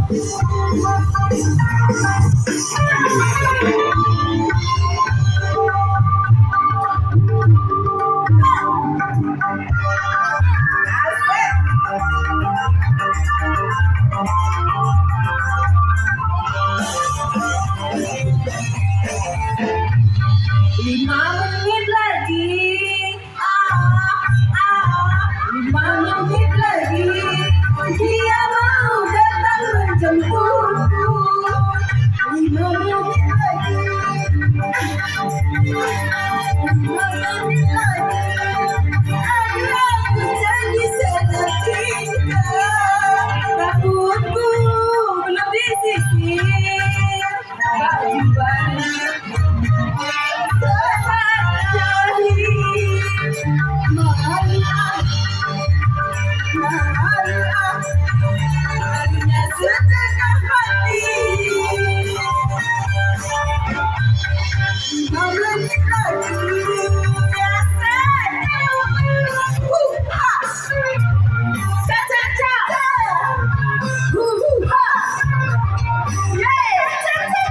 5 menit lagi, lima menit lagi, dia mau datang menjemputku. 5 menit lagi, 5 menit lagi, aku janji seketika, rambutku belum disisir, baju banyak hanya setengah hati. 5 menit lagi, cha cha cha, yeah, cha cha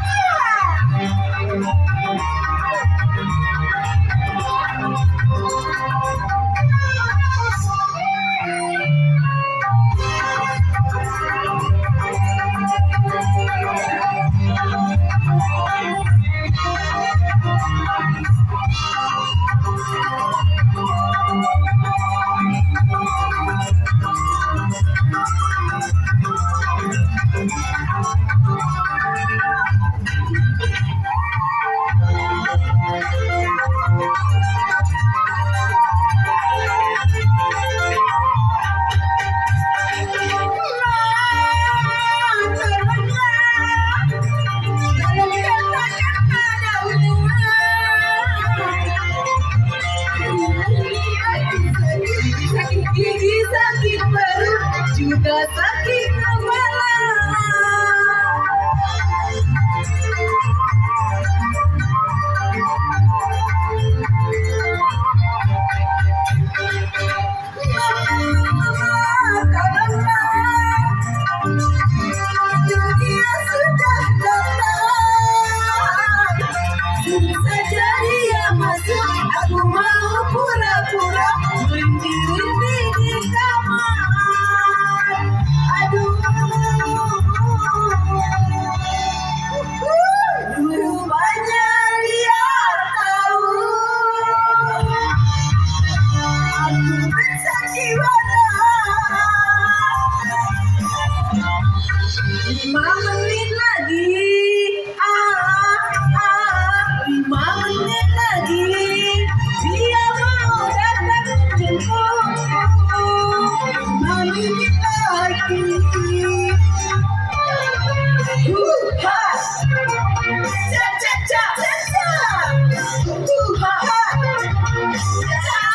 sakit gigi, sakit perut, juga sakit kepala. Dunia sudah datang, tunggu saja dia masuk. Aku mau pura-pura merintih-rintih di kamar. Aduh, rupanya dia tahu aku bersandiwara. 5 menit lagi, 5 menit lagi, dia mau datang menjemputku. 5 menit lagi, cha cha cha cha cha, cha cha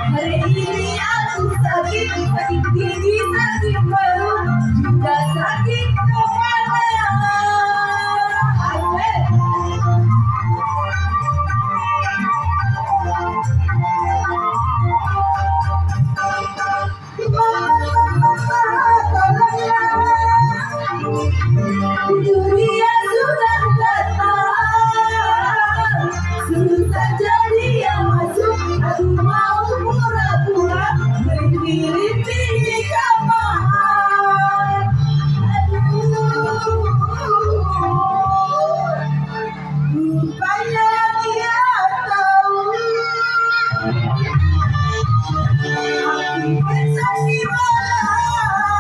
hari ini aku sakit gigi, sakit perut, juga sakit kepala. Dunia sudah datang, suruh saja dia masuk. Aku mau pura-pura merintih-rintih di kamar. Rupanya dia tahu aku दिवाला